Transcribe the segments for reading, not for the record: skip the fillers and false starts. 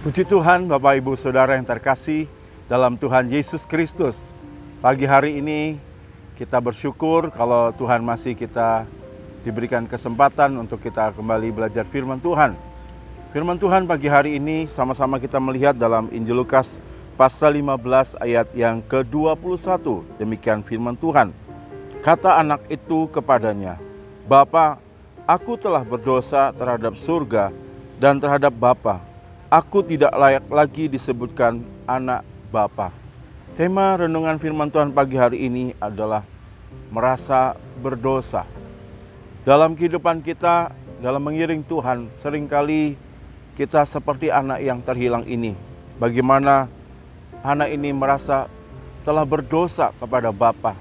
Puji Tuhan, Bapak Ibu Saudara yang terkasih dalam Tuhan Yesus Kristus. Pagi hari ini kita bersyukur kalau Tuhan masih kita diberikan kesempatan untuk kita kembali belajar firman Tuhan. Firman Tuhan pagi hari ini sama-sama kita melihat dalam Injil Lukas pasal 15 ayat yang ke-21. Demikian firman Tuhan. Kata anak itu kepadanya, "Bapa, aku telah berdosa terhadap surga dan terhadap Bapa. Aku tidak layak lagi disebutkan anak Bapa." Tema renungan firman Tuhan pagi hari ini adalah merasa berdosa. Dalam kehidupan kita, dalam mengiring Tuhan, seringkali kita seperti anak yang terhilang ini. Bagaimana anak ini merasa telah berdosa kepada Bapa,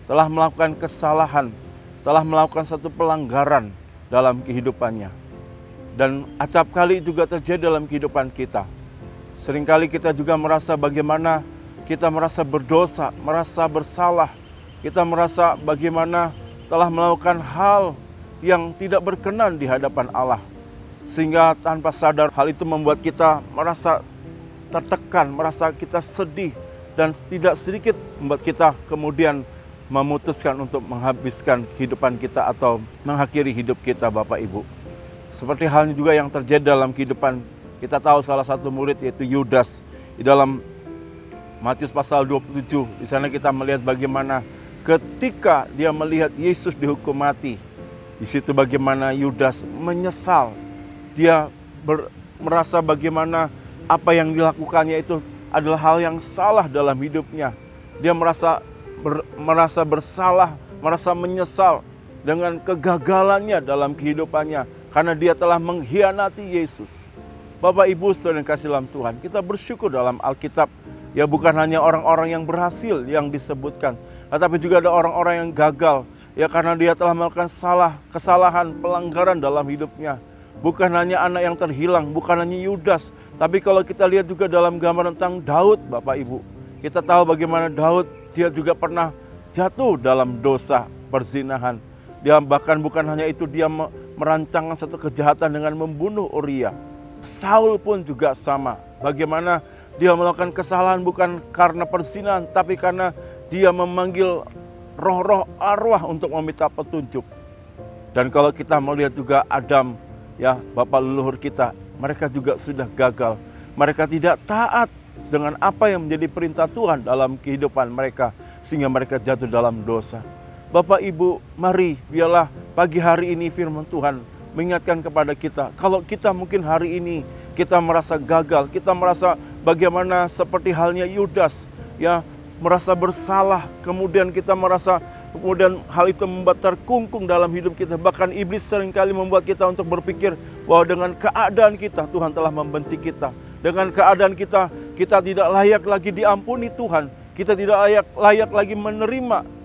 telah melakukan kesalahan, telah melakukan satu pelanggaran dalam kehidupannya. Dan acap kali juga terjadi dalam kehidupan kita. Seringkali kita juga merasa bagaimana kita merasa berdosa, merasa bersalah. Kita merasa bagaimana telah melakukan hal yang tidak berkenan di hadapan Allah. Sehingga tanpa sadar hal itu membuat kita merasa tertekan, merasa kita sedih. Dan tidak sedikit membuat kita kemudian memutuskan untuk menghabiskan kehidupan kita atau mengakhiri hidup kita, Bapak Ibu. Seperti halnya juga yang terjadi dalam kehidupan, kita tahu salah satu murid yaitu Yudas. Di dalam Matius pasal 27, di sana kita melihat bagaimana ketika dia melihat Yesus dihukum mati. Di situ bagaimana Yudas menyesal. Dia merasa bagaimana apa yang dilakukannya itu adalah hal yang salah dalam hidupnya. Dia merasa bersalah, merasa menyesal dengan kegagalannya dalam kehidupannya. Karena dia telah mengkhianati Yesus. Bapak Ibu Saudara yang kasih dalam Tuhan, kita bersyukur dalam Alkitab. Ya bukan hanya orang-orang yang berhasil yang disebutkan. Tetapi juga ada orang-orang yang gagal. Ya karena dia telah melakukan kesalahan, pelanggaran dalam hidupnya. Bukan hanya anak yang terhilang, bukan hanya Yudas. Tapi kalau kita lihat juga dalam gambar tentang Daud, Bapak Ibu. Kita tahu bagaimana Daud, dia juga pernah jatuh dalam dosa perzinahan. Dia bahkan bukan hanya itu, dia merancangkan satu kejahatan dengan membunuh Uria. Saul pun juga sama. Bagaimana dia melakukan kesalahan bukan karena perzinahan, tapi karena dia memanggil roh-roh arwah untuk meminta petunjuk. Dan kalau kita melihat juga Adam, ya bapak leluhur kita, mereka juga sudah gagal. Mereka tidak taat dengan apa yang menjadi perintah Tuhan dalam kehidupan mereka, sehingga mereka jatuh dalam dosa. Bapak Ibu, mari biarlah pagi hari ini firman Tuhan mengingatkan kepada kita. Kalau kita mungkin hari ini kita merasa gagal, kita merasa bagaimana seperti halnya Yudas, ya merasa bersalah, kemudian kita merasa hal itu membuat terkungkung dalam hidup kita. Bahkan iblis seringkali membuat kita untuk berpikir bahwa dengan keadaan kita Tuhan telah membenci kita. Dengan keadaan kita tidak layak lagi diampuni Tuhan. Kita tidak layak lagi menerima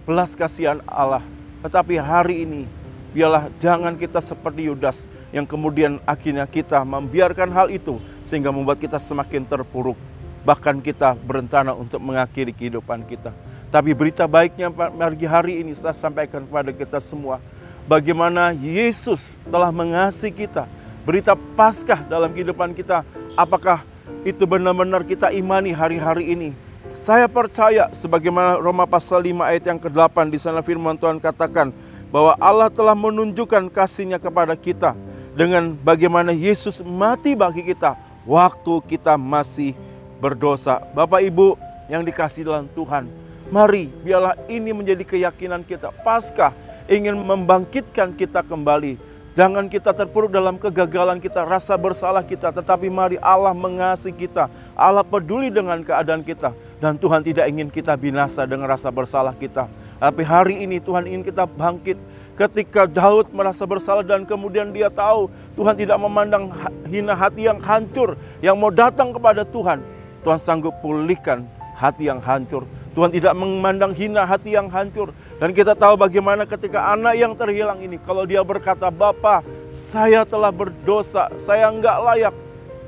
belas kasihan Allah. Tetapi hari ini biarlah jangan kita seperti Yudas yang kemudian akhirnya kita membiarkan hal itu sehingga membuat kita semakin terpuruk. Bahkan kita berencana untuk mengakhiri kehidupan kita. Tapi berita baiknya pagi hari ini saya sampaikan kepada kita semua. Bagaimana Yesus telah mengasihi kita. Berita Paskah dalam kehidupan kita. Apakah itu benar-benar kita imani hari-hari ini? Saya percaya sebagaimana Roma pasal 5 ayat yang ke-8 di sana firman Tuhan katakan bahwa Allah telah menunjukkan kasih-Nya kepada kita dengan bagaimana Yesus mati bagi kita waktu kita masih berdosa. Bapak Ibu yang dikasihi dalam Tuhan, mari biarlah ini menjadi keyakinan kita. Paskah ingin membangkitkan kita kembali. Jangan kita terpuruk dalam kegagalan kita, rasa bersalah kita. Tetapi mari Allah mengasihi kita. Allah peduli dengan keadaan kita. Dan Tuhan tidak ingin kita binasa dengan rasa bersalah kita. Tapi hari ini Tuhan ingin kita bangkit. Ketika Daud merasa bersalah dan kemudian dia tahu Tuhan tidak memandang hina hati yang hancur. Yang mau datang kepada Tuhan. Tuhan sanggup pulihkan hati yang hancur. Tuhan tidak memandang hina hati yang hancur. Dan kita tahu bagaimana ketika anak yang terhilang ini, kalau dia berkata, "Bapa, saya telah berdosa, saya enggak layak."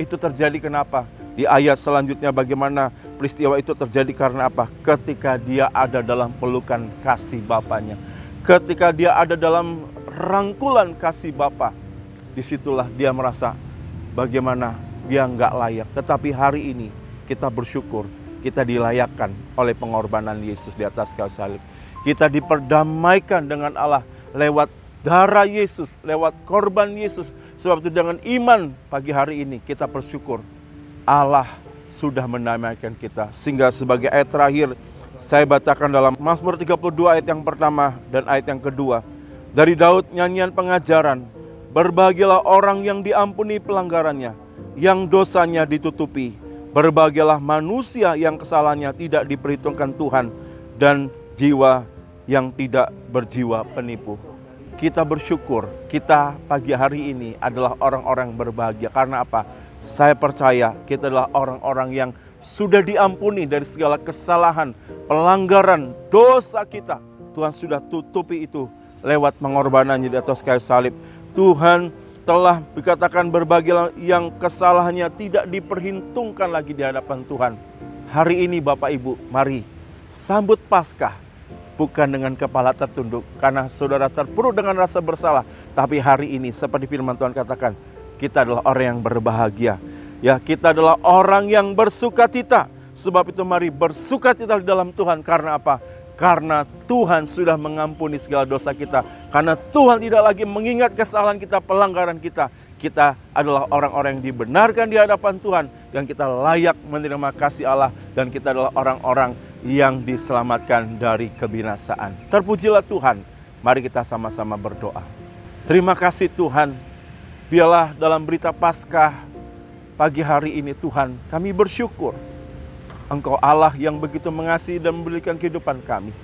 Itu terjadi kenapa? Di ayat selanjutnya bagaimana peristiwa itu terjadi karena apa? Ketika dia ada dalam pelukan kasih Bapanya. Ketika dia ada dalam rangkulan kasih Bapa. Disitulah dia merasa bagaimana dia nggak layak. Tetapi hari ini kita bersyukur, kita dilayakkan oleh pengorbanan Yesus di atas kayu salib. Kita diperdamaikan dengan Allah lewat darah Yesus, lewat korban Yesus. Sebab itu dengan iman pagi hari ini kita bersyukur Allah sudah mendamaikan kita. Sehingga sebagai ayat terakhir saya bacakan dalam Mazmur 32 ayat yang pertama dan ayat yang kedua. Dari Daud nyanyian pengajaran, berbahagialah orang yang diampuni pelanggarannya, yang dosanya ditutupi. Berbahagialah manusia yang kesalahannya tidak diperhitungkan Tuhan, dan jiwa yang tidak berjiwa penipu. Kita bersyukur, kita pagi hari ini adalah orang-orang berbahagia. Karena apa? Saya percaya kita adalah orang-orang yang sudah diampuni dari segala kesalahan, pelanggaran, dosa kita. Tuhan sudah tutupi itu lewat pengorbanannya di atas kayu salib. Tuhan telah dikatakan berbahagia yang kesalahannya tidak diperhitungkan lagi di hadapan Tuhan. Hari ini Bapak Ibu, mari sambut Paskah. Bukan dengan kepala tertunduk, karena saudara terpuruk dengan rasa bersalah. Tapi hari ini seperti firman Tuhan katakan, kita adalah orang yang berbahagia. Ya, kita adalah orang yang bersukacita. Sebab itu mari bersukacita di dalam Tuhan. Karena apa? Karena Tuhan sudah mengampuni segala dosa kita. Karena Tuhan tidak lagi mengingat kesalahan kita, pelanggaran kita. Kita adalah orang-orang yang dibenarkan di hadapan Tuhan. Dan kita layak menerima kasih Allah. Dan kita adalah orang-orang yang diselamatkan dari kebinasaan. Terpujilah Tuhan. Mari kita sama-sama berdoa. Terima kasih Tuhan. Biarlah dalam berita Paskah pagi hari ini Tuhan, kami bersyukur Engkau Allah yang begitu mengasihi dan memberikan kehidupan kami.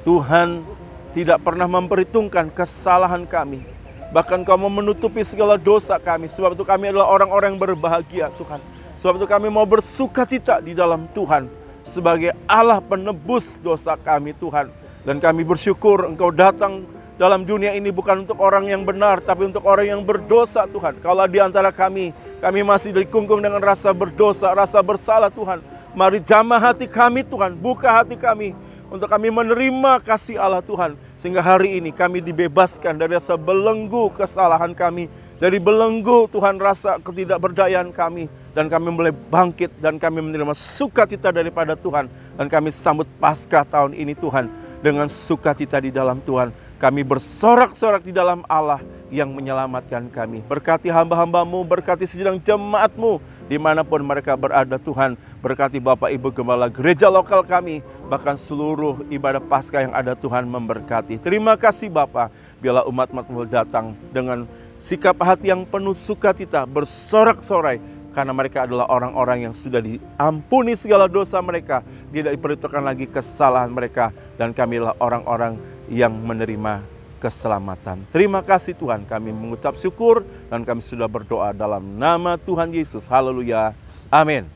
Tuhan tidak pernah memperhitungkan kesalahan kami. Bahkan Kau mau menutupi segala dosa kami. Sebab itu kami adalah orang-orang yang berbahagia Tuhan. Sebab itu kami mau bersukacita di dalam Tuhan. Sebagai Allah penebus dosa kami Tuhan. Dan kami bersyukur Engkau datang dalam dunia ini bukan untuk orang yang benar, tapi untuk orang yang berdosa Tuhan. Kalau di antara kami masih dikungkung dengan rasa berdosa, rasa bersalah Tuhan. Mari jamah hati kami Tuhan, buka hati kami untuk kami menerima kasih Allah Tuhan. Sehingga hari ini kami dibebaskan dari rasa belenggu kesalahan kami. Dari belenggu Tuhan rasa ketidakberdayaan kami. Dan kami mulai bangkit dan kami menerima sukacita daripada Tuhan. Dan kami sambut Paskah tahun ini Tuhan dengan sukacita di dalam Tuhan. Kami bersorak-sorak di dalam Allah yang menyelamatkan kami. Berkati hamba-hambamu, berkati segenap jemaatmu dimanapun mereka berada Tuhan. Berkati Bapak Ibu Gembala gereja lokal kami, bahkan seluruh ibadah Paskah yang ada Tuhan memberkati. Terima kasih Bapa, biarlah umat-umatmu datang dengan sikap hati yang penuh sukacita, bersorak-sorai. Karena mereka adalah orang-orang yang sudah diampuni segala dosa mereka. Tidak diperhitungkan lagi kesalahan mereka. Dan kami adalah orang-orang yang menerima keselamatan. Terima kasih Tuhan, kami mengucap syukur dan kami sudah berdoa dalam nama Tuhan Yesus. Haleluya. Amin.